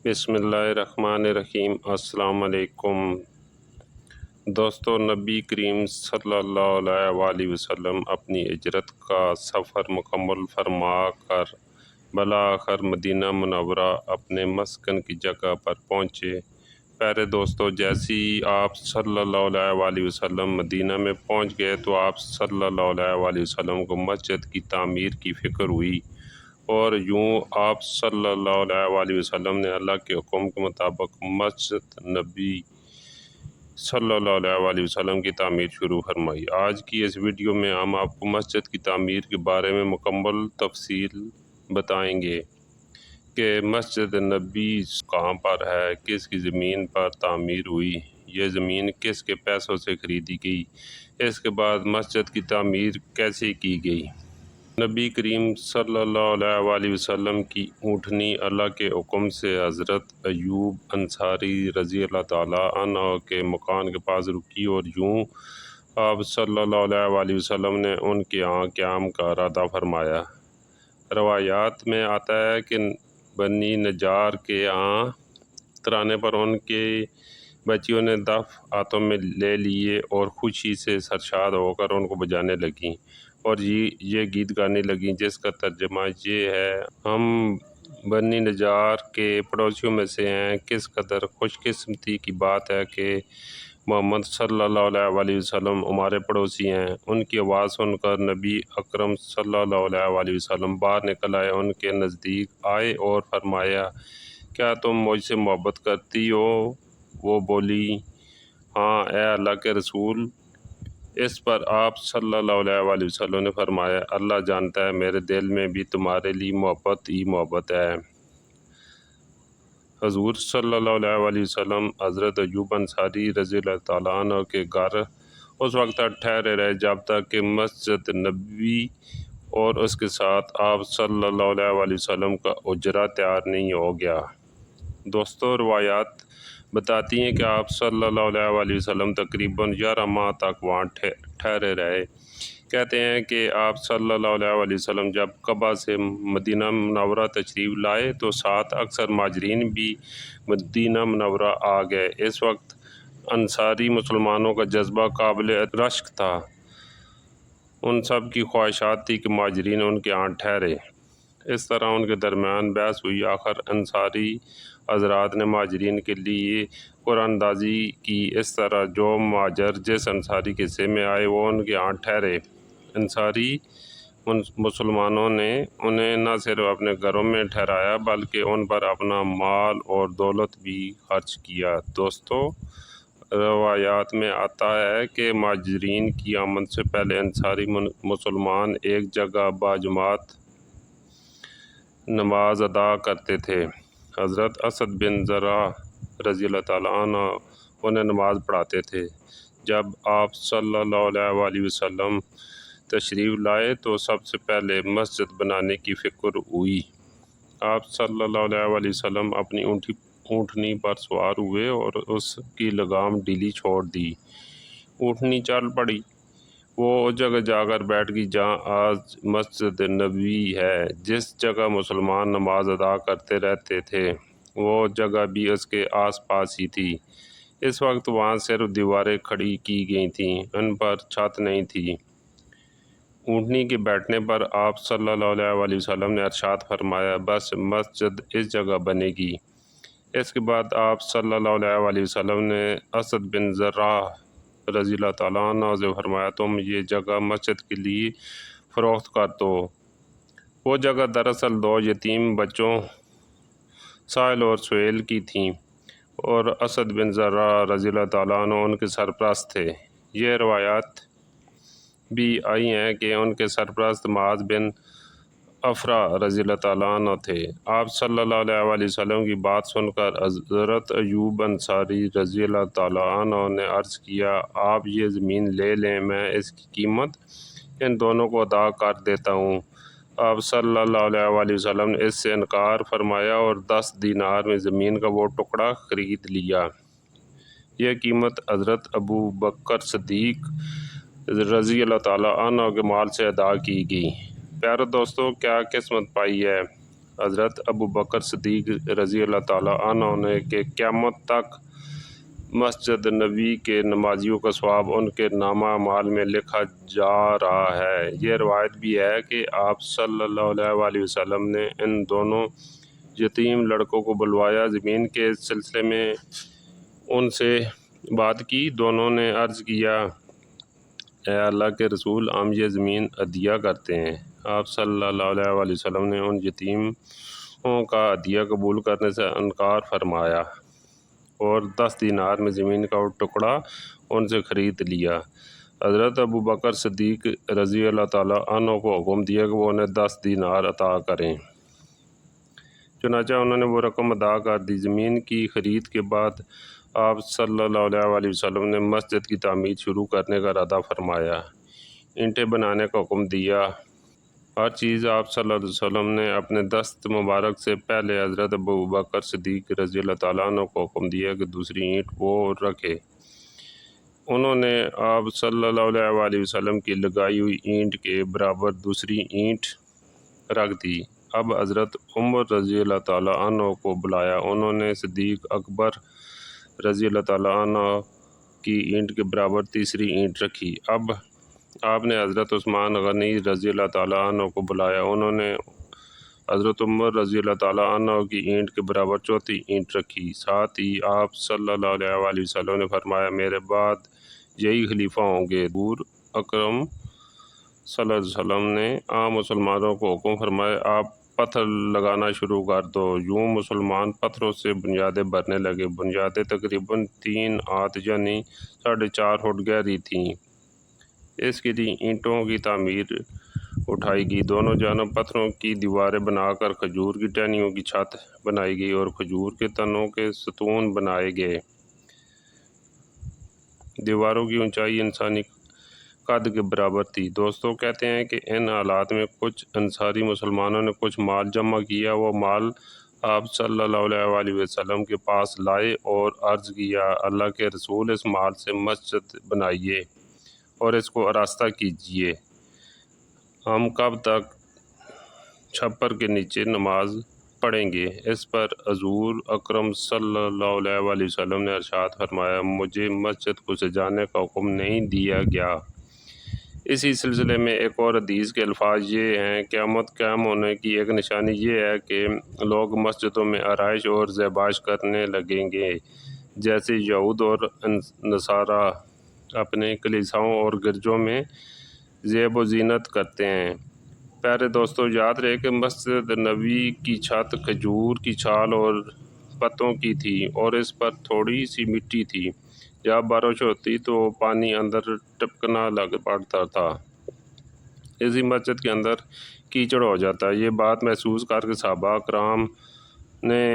بسم اللہ الرحمن الرحیم۔ السلام علیکم دوستو، نبی کریم صلی اللہ علیہ وآلہ وسلم اپنی ہجرت کا سفر مکمل فرما کر بالآخر مدینہ منورہ اپنے مسکن کی جگہ پر پہنچے۔ پیارے دوستو، جیسے ہی آپ صلی اللہ علیہ وآلہ وسلم مدینہ میں پہنچ گئے تو آپ صلی اللہ علیہ وآلہ وسلم کو مسجد کی تعمیر کی فکر ہوئی، اور یوں آپ صلی اللہ علیہ وآلہ وسلم نے اللہ کے حکم کے مطابق مسجد نبی صلی اللہ علیہ وآلہ وسلم کی تعمیر شروع فرمائی۔ آج کی اس ویڈیو میں ہم آپ کو مسجد کی تعمیر کے بارے میں مکمل تفصیل بتائیں گے کہ مسجد نبی کہاں پر ہے، کس کی زمین پر تعمیر ہوئی، یہ زمین کس کے پیسوں سے خریدی گئی، اس کے بعد مسجد کی تعمیر کیسے کی گئی۔ نبی کریم صلی اللہ علیہ وآلہ وسلم کی اونٹنی اللہ کے حکم سے حضرت ایوب انصاری رضی اللہ تعالیٰ عنہ کے مکان کے پاس رکی، اور یوں آپ صلی اللہ علیہ وآلہ وسلم نے ان کے یہاں قیام کا ارادہ فرمایا۔ روایات میں آتا ہے کہ بنی نجار کے یہاں ترانے پر ان کے بچیوں نے دف ہاتھوں میں لے لیے اور خوشی سے سرشار ہو کر ان کو بجانے لگیں، اور یہ گیت گانے لگیں جس کا ترجمہ یہ ہے: ہم بنی نجار کے پڑوسیوں میں سے ہیں، کس قدر خوش قسمتی کی بات ہے کہ محمد صلی اللہ علیہ وآلہ وسلم ہمارے پڑوسی ہیں۔ ان کی آواز سن کر نبی اکرم صلی اللہ علیہ وآلہ وسلم باہر نکل آئے، ان کے نزدیک آئے اور فرمایا: کیا تم مجھ سے محبت کرتی ہو؟ وہ بولی: ہاں اے اللہ کے رسول۔ اس پر آپ صلی اللہ علیہ وآلہ وسلم نے فرمایا: اللہ جانتا ہے میرے دل میں بھی تمہارے لیے محبت ہی محبت ہے۔ حضور صلی اللہ علیہ وآلہ وسلم حضرت ایوب انصاری رضی اللہ تعالیٰ عنہ کے گھر اس وقت تک ٹھہرے رہے جب تک کہ مسجد نبوی اور اس کے ساتھ آپ صلی اللہ علیہ وآلہ وسلم کا حجرہ تیار نہیں ہو گیا۔ دوستو، روایات بتاتی ہیں کہ آپ صلی اللہ علیہ وآلہ وسلم تقریباً 11 ماہ تک وہاں ٹھہرے رہے۔ کہتے ہیں کہ آپ صلی اللہ علیہ وآلہ وسلم جب قبا سے مدینہ منورہ تشریف لائے تو ساتھ اکثر مہاجرین بھی مدینہ منورہ آ گئے۔ اس وقت انصاری مسلمانوں کا جذبہ قابل رشک تھا۔ ان سب کی خواہشات تھی کہ مہاجرین ان کے ہاں ٹھہرے۔ اس طرح ان کے درمیان بحث ہوئی۔ آخر انصاری حضرات نے مہاجرین کے لیے قرآن اندازی کی اس طرح: جو مہاجر جس انصاری کے حصے میں آئے وہ ان کے ہاں ٹھہرے۔ انصاری مسلمانوں نے انہیں نہ صرف اپنے گھروں میں ٹھہرایا بلکہ ان پر اپنا مال اور دولت بھی خرچ کیا۔ دوستو، روایات میں آتا ہے کہ مہاجرین کی آمد سے پہلے انصاری مسلمان ایک جگہ باجماعت نماز ادا کرتے تھے۔ حضرت اسد بن زرارہ رضی اللہ تعالیٰ عنہ انہیں نماز پڑھاتے تھے۔ جب آپ صلی اللہ علیہ وآلہ وسلم تشریف لائے تو سب سے پہلے مسجد بنانے کی فکر ہوئی۔ آپ صلی اللہ علیہ وآلہ وسلم اپنی اونٹنی پر سوار ہوئے اور اس کی لگام ڈھیلی چھوڑ دی۔ اونٹنی چل پڑی۔ وہ اس جگہ جا کر بیٹھ گئی جہاں آج مسجد نبوی ہے۔ جس جگہ مسلمان نماز ادا کرتے رہتے تھے وہ جگہ بھی اس کے آس پاس ہی تھی۔ اس وقت وہاں صرف دیواریں کھڑی کی گئی تھیں، ان پر چھت نہیں تھی۔ اونٹنی کے بیٹھنے پر آپ صلی اللہ علیہ وآلہ وسلم نے ارشاد فرمایا: بس مسجد اس جگہ بنے گی۔ اس کے بعد آپ صلی اللہ علیہ وآلہ وسلم نے اسد بن زرارہ رضی اللہ تعالیٰ عنہ سے فرمایا: تم یہ جگہ مسجد کے لیے فروخت کر دو۔ وہ جگہ دراصل 2 یتیم بچوں سہیل اور سہیل کی تھیں، اور اسد بن زرارہ رضی اللہ تعالیٰ عنہ ان کے سرپرست تھے۔ یہ روایات بھی آئی ہیں کہ ان کے سرپرست معاذ بن افرا رضی اللہ تعالیٰ عنہ تھے۔ آپ صلی اللہ علیہ وآلہ وسلم کی بات سن کر حضرت ایوب انصاری رضی اللہ تعالیٰ عنہ نے عرض کیا: آپ یہ زمین لے لیں، میں اس کی قیمت ان دونوں کو ادا کر دیتا ہوں۔ آپ صلی اللہ علیہ وآلہ وسلم نے اس سے انکار فرمایا اور 10 دینار میں زمین کا وہ ٹکڑا خرید لیا۔ یہ قیمت حضرت ابو بکر صدیق رضی اللہ تعالیٰ عنہ کے مال سے ادا کی گئی۔ پیارے دوستو، کیا قسمت پائی ہے! حضرت ابو بکر صدیق رضی اللہ تعالیٰ عنہ نے کہ قیامت تک مسجد نبی کے نمازیوں کا ثواب ان کے نامہ اعمال میں لکھا جا رہا ہے۔ یہ روایت بھی ہے کہ آپ صلی اللہ علیہ وسلم نے ان دونوں یتیم لڑکوں کو بلوایا، زمین کے سلسلے میں ان سے بات کی۔ دونوں نے عرض کیا، اے اللہ کے رسول، ہم یہ زمین عطیہ کرتے ہیں۔ آپ صلی اللہ علیہ وسلم نے ان یتیموں کا عطیہ قبول کرنے سے انکار فرمایا اور 10 دینار میں زمین کا ٹکڑا ان سے خرید لیا۔ حضرت ابو بکر صدیق رضی اللہ تعالیٰ عنہ کو حکم دیا کہ وہ انہیں 10 دینار عطا کریں۔ چنانچہ انہوں نے وہ رقم ادا کر دی۔ زمین کی خرید کے بعد آپ صلی اللہ علیہ وسلم نے مسجد کی تعمیر شروع کرنے کا ارادہ فرمایا، اینٹیں بنانے کا حکم دیا۔ ہر چیز آپ صلی اللہ علیہ وسلم نے اپنے دست مبارک سے پہلے حضرت ابو بکر صدیق رضی اللہ تعالیٰ عنہ کو حکم دیا کہ دوسری اینٹ وہ رکھے۔ انہوں نے آپ صلی اللہ علیہ وسلم کی لگائی ہوئی اینٹ کے برابر دوسری اینٹ رکھ دی۔ اب حضرت عمر رضی اللہ تعالیٰ عنہ کو بلایا۔ انہوں نے صدیق اکبر رضی اللہ تعالیٰ عنہ کی اینٹ کے برابر تیسری اینٹ رکھی۔ اب آپ نے حضرت عثمان غنی رضی اللہ تعالیٰ عنہ کو بلایا۔ انہوں نے حضرت عمر رضی اللہ تعالیٰ عنہ کی اینٹ کے برابر چوتھی اینٹ رکھی۔ ساتھ ہی آپ صلی اللہ علیہ وسلم نے فرمایا، میرے بعد یہی خلیفہ ہوں گے۔ حضور اکرم صلی اللہ علیہ وسلم نے عام مسلمانوں کو حکم فرمایا، آپ پتھر لگانا شروع کر دو۔ یوں مسلمان پتھروں سے بنیادیں بھرنے لگے۔ بنیادیں تقریباً 3 ہاتھ یعنی 4.5 فٹ گہری تھیں۔ اس کے لیے اینٹوں کی تعمیر اٹھائی گئی۔ دونوں جانب پتھروں کی دیواریں بنا کر کھجور کی ٹہنیوں کی چھت بنائی گئی اور کھجور کے تنوں کے ستون بنائے گئے۔ دیواروں کی اونچائی انسانی قد کے برابر تھی۔ دوستوں کہتے ہیں کہ ان حالات میں کچھ انصاری مسلمانوں نے کچھ مال جمع کیا۔ وہ مال آپ صلی اللہ علیہ وسلم کے پاس لائے اور عرض کیا، اللہ کے رسول، اس مال سے مسجد بنائیے اور اس کو آراستہ کیجیے۔ ہم کب تک چھپر کے نیچے نماز پڑھیں گے؟ اس پر حضور اکرم صلی اللہ علیہ وسلم نے ارشاد فرمایا، مجھے مسجد کو سجانے کا حکم نہیں دیا گیا۔ اسی سلسلے میں ایک اور حدیث کے الفاظ یہ ہیں، قیامت قائم ہونے کی ایک نشانی یہ ہے کہ لوگ مسجدوں میں آرائش اور زیبائش کرنے لگیں گے، جیسے یہود اور نصارہ اپنے کلیساؤں اور گرجوں میں زیب و زینت کرتے ہیں۔ پیارے دوستو، یاد رہے کہ مسجد نبی کی چھت کھجور کی چھال اور پتوں کی تھی اور اس پر تھوڑی سی مٹی تھی۔ جب بارش ہوتی تو پانی اندر ٹپکنا لگ پڑتا تھا۔ اسی مسجد کے اندر کیچڑ ہو جاتا۔ یہ بات محسوس کر کے صحابہ کرام نے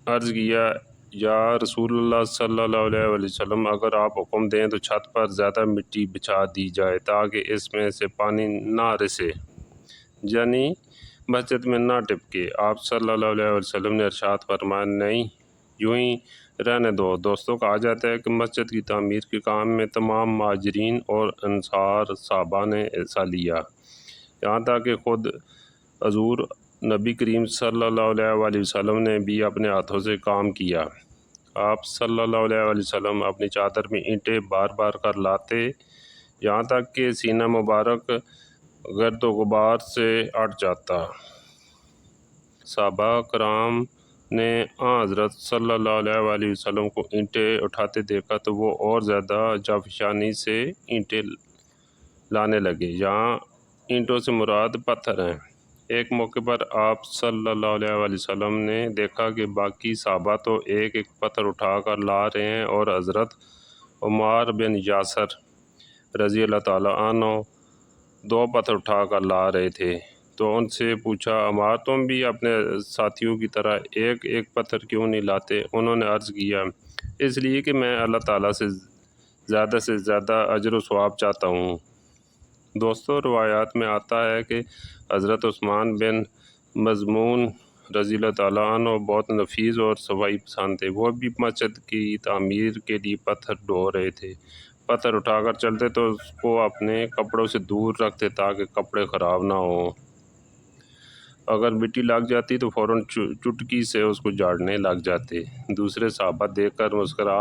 عرض کیا، یا رسول اللہ صلی اللہ علیہ وسلم، اگر آپ حکم دیں تو چھت پر زیادہ مٹی بچھا دی جائے تاکہ اس میں سے پانی نہ رسے، یعنی مسجد میں نہ ٹپکے۔ آپ صلی اللہ علیہ وسلم نے ارشاد فرمایا، نہیں، یوں ہی رہنے دو۔ دوستوں، کہا جاتا ہے کہ مسجد کی تعمیر کے کام میں تمام مہاجرین اور انصار صحابہ نے حصہ لیا، یہاں تک کہ خود حضور نبی کریم صلی اللہ علیہ وسلم نے بھی اپنے ہاتھوں سے کام کیا۔ آپ صلی اللہ علیہ وسلم اپنی چادر میں اینٹیں بار بار کر لاتے، یہاں تک کہ سینہ مبارک گرد و غبار سے اٹھ جاتا۔ صحابہ کرام نے حضرت صلی اللہ علیہ وسلم کو اینٹیں اٹھاتے دیکھا تو وہ اور زیادہ جافشانی سے اینٹیں لانے لگے۔ یہاں اینٹوں سے مراد پتھر ہیں۔ ایک موقع پر آپ صلی اللہ علیہ وسلم نے دیکھا کہ باقی صحابہ تو ایک ایک پتھر اٹھا کر لا رہے ہیں اور حضرت عمار بن یاسر رضی اللہ تعالیٰ عنہ 2 پتھر اٹھا کر لا رہے تھے۔ تو ان سے پوچھا، عمار، تم بھی اپنے ساتھیوں کی طرح ایک ایک پتھر کیوں نہیں لاتے؟ انہوں نے عرض کیا، اس لیے کہ میں اللہ تعالیٰ سے زیادہ اجر و ثواب چاہتا ہوں۔ دوستو، روایات میں آتا ہے کہ حضرت عثمان بن مظعون رضی اللہ تعالیٰ عنہ بہت نفیس اور صفائی پسند تھے۔ وہ بھی مسجد کی تعمیر کے لیے پتھر ڈھو رہے تھے۔ پتھر اٹھا کر چلتے تو اس کو اپنے کپڑوں سے دور رکھتے تاکہ کپڑے خراب نہ ہوں۔ اگر مٹی لگ جاتی تو فوراً چٹکی سے اس کو جھاڑنے لگ جاتے۔ دوسرے صحابہ دیکھ کر مسکرا۔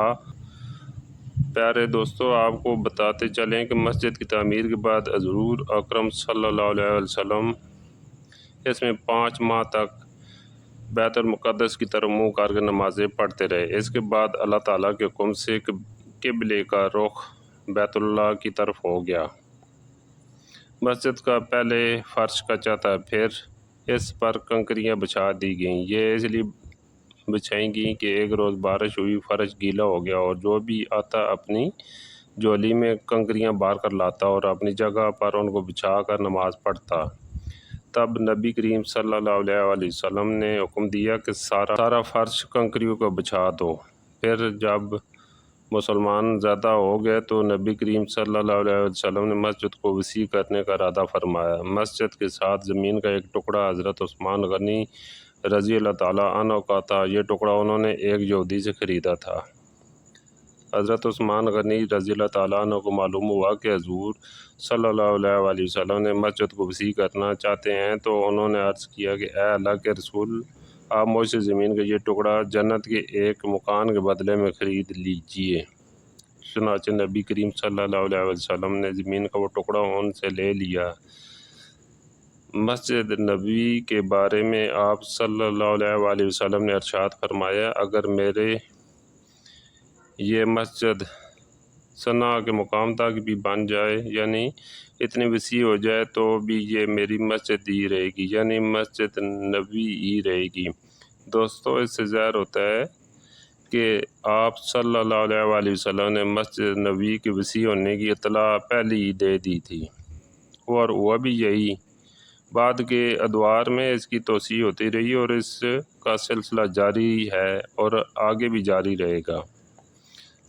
پیارے دوستو، آپ کو بتاتے چلیں کہ مسجد کی تعمیر کے بعد حضور اکرم صلی اللہ علیہ وسلم اس میں 5 ماہ تک بیت المقدس کی طرف منہ کر کے نمازیں پڑھتے رہے۔ اس کے بعد اللہ تعالیٰ کے حکم سے قبلے کا رخ بیت اللہ کی طرف ہو گیا۔ مسجد کا پہلے فرش کچا تھا، پھر اس پر کنکریاں بچھا دی گئیں۔ یہ اس لیے بچھائیں گئیں کہ ایک روز بارش ہوئی، فرش گیلا ہو گیا اور جو بھی آتا اپنی جھولی میں کنکریاں بھر کر لاتا اور اپنی جگہ پر ان کو بچھا کر نماز پڑھتا۔ تب نبی کریم صلی اللہ علیہ وآلہ وسلم نے حکم دیا کہ سارا فرش کنکریوں کا بچھا دو۔ پھر جب مسلمان زیادہ ہو گئے تو نبی کریم صلی اللہ علیہ وسلم نے مسجد کو وسیع کرنے کا ارادہ فرمایا۔ مسجد کے ساتھ زمین کا ایک ٹکڑا حضرت عثمان غنی رضی اللہ تعالیٰ عنہ کا تھا۔ یہ ٹکڑا انہوں نے ایک یہودی سے خریدا تھا۔ حضرت عثمان غنی رضی اللہ تعالیٰ عنہ کو معلوم ہوا کہ حضور صلی اللہ علیہ وآلہ وسلم نے مسجد کو وسیع کرنا چاہتے ہیں تو انہوں نے عرض کیا کہ اے اللہ کے رسول، آپ مجھ سے زمین کا یہ ٹکڑا جنت کے ایک مکان کے بدلے میں خرید لیجئے۔ چنانچہ نبی کریم صلی اللہ علیہ وسلم نے زمین کا وہ ٹکڑا ان سے لے لیا۔ مسجد نبوی کے بارے میں آپ صلی اللہ علیہ وآلہ وسلم نے ارشاد فرمایا، اگر میرے یہ مسجد صنعاء کے مقام تک بھی بن جائے، یعنی اتنی وسیع ہو جائے، تو بھی یہ میری مسجد ہی رہے گی، یعنی مسجد نبوی ہی رہے گی۔ دوستو، اس سے ظاہر ہوتا ہے کہ آپ صلی اللہ علیہ وآلہ وسلم نے مسجد نبوی کے وسیع ہونے کی اطلاع پہلے ہی دے دی تھی، اور ہوا بھی یہی۔ بعد کے ادوار میں اس کی توسیع ہوتی رہی اور اس کا سلسلہ جاری ہے اور آگے بھی جاری رہے گا۔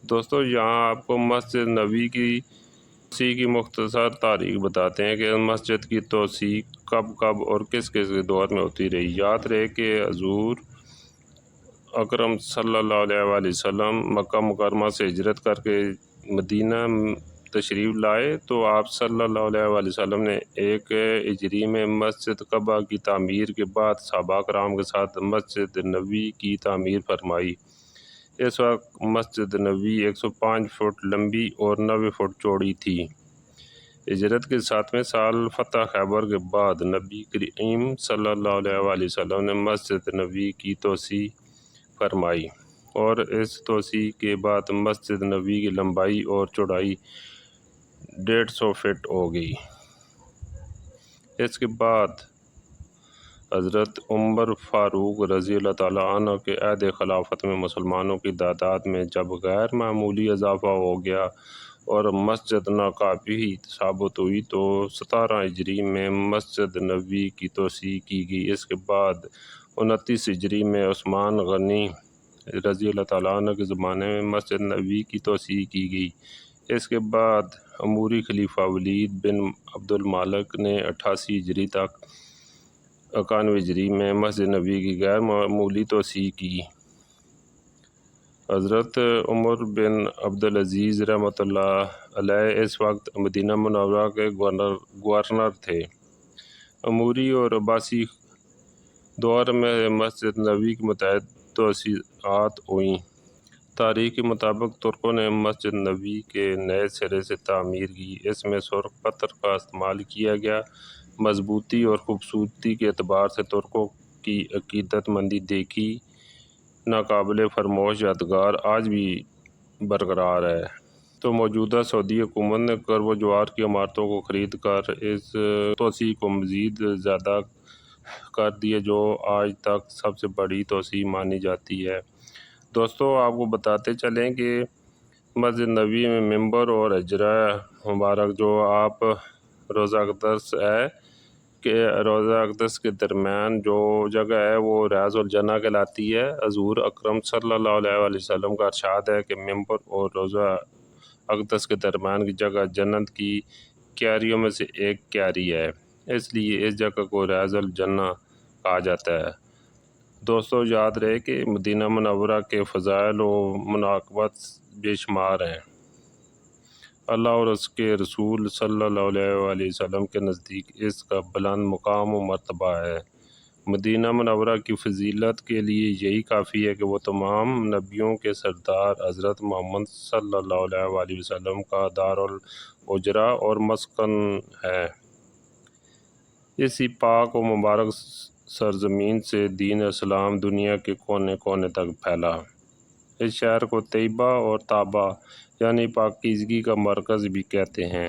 دوستو، یہاں آپ کو مسجد نبوی کی توسیع کی مختصر تاریخ بتاتے ہیں کہ مسجد کی توسیع کب اور کس دور میں ہوتی رہی۔ یاد رہے کہ حضور اکرم صلی اللہ علیہ وآلہ وسلم مکہ مکرمہ سے ہجرت کر کے مدینہ تشریف لائے تو آپ صلی اللہ علیہ وآلہ وسلم نے 1 ہجری میں مسجد قباء کی تعمیر کے بعد صحابہ کرام کے ساتھ مسجد نبوی کی تعمیر فرمائی۔ اس وقت مسجد نبوی 105 فٹ لمبی اور 90 فٹ چوڑی تھی۔ ہجرت کے 7ویں سال فتح خیبر کے بعد نبی کریم صلی اللہ علیہ وآلہ وسلم نے مسجد نبوی کی توسیع فرمائی اور اس توسیع کے بعد مسجد نبوی کی لمبائی اور چوڑائی 150 فٹ ہو گئی۔ اس کے بعد حضرت عمر فاروق رضی اللہ تعالیٰ عنہ کے عہد خلافت میں مسلمانوں کی تعداد میں جب غیر معمولی اضافہ ہو گیا اور مسجد ناکافی ثابت ہوئی تو 17 ہجری میں مسجد نبوی کی توسیع کی گئی۔ اس کے بعد 29 ہجری میں عثمان غنی رضی اللہ تعالیٰ عنہ کے زمانے میں مسجد نبوی کی توسیع کی گئی۔ اس کے بعد اموری خلیفہ ولید بن عبد المالک نے 88 ہجری تک 91 ہجری میں مسجد نبوی کی غیر معمولی توسیع کی۔ حضرت عمر بن عبدالعزیز رحمۃ اللہ علیہ اس وقت مدینہ منورہ کے گورنر تھے۔ اموری اور عباسی دور میں مسجد نبوی کی متعدد توسیعات ہوئیں۔ تاریخ کے مطابق ترکوں نے مسجد نبوی کے نئے سرے سے تعمیر کی۔ اس میں سرخ پتھر کا استعمال کیا گیا۔ مضبوطی اور خوبصورتی کے اعتبار سے ترکوں کی عقیدت مندی دیکھی ناقابل فراموش یادگار آج بھی برقرار ہے۔ تو موجودہ سعودی حکومت نے کرب و جوار کی عمارتوں کو خرید کر اس توسیع کو مزید زیادہ کر دیا جو آج تک سب سے بڑی توسیع مانی جاتی ہے۔ دوستو، آپ کو بتاتے چلیں کہ مسجد نبوی میں ممبر اور حجرہ مبارک جو آپ روضہ اقدس ہے کہ روضہ اقدس کے درمیان جو جگہ ہے وہ ریاض الجنہ کہلاتی ہے۔ حضور اکرم صلی اللہ علیہ وآلہ وسلم کا ارشاد ہے کہ ممبر اور روضہ اقدس کے درمیان کی جگہ جنت کی کیاریوں میں سے ایک کیاری ہے، اس لیے اس جگہ کو ریاض الجنہ کہا جاتا ہے۔ دوستو، یاد رہے کہ مدینہ منورہ کے فضائل و مناقبت بے شمار ہیں۔ اللہ اور اس کے رسول صلی اللہ علیہ وآلہ وسلم کے نزدیک اس کا بلند مقام و مرتبہ ہے۔ مدینہ منورہ کی فضیلت کے لیے یہی کافی ہے کہ وہ تمام نبیوں کے سردار حضرت محمد صلی اللہ علیہ وآلہ وسلم کا دارالحجرہ اور مسکن ہے۔ اسی پاک و مبارک سرزمین سے دین اسلام دنیا کے کونے کونے تک پھیلا۔ اس شہر کو طیبہ اور طابہ یعنی پاکیزگی کا مرکز بھی کہتے ہیں۔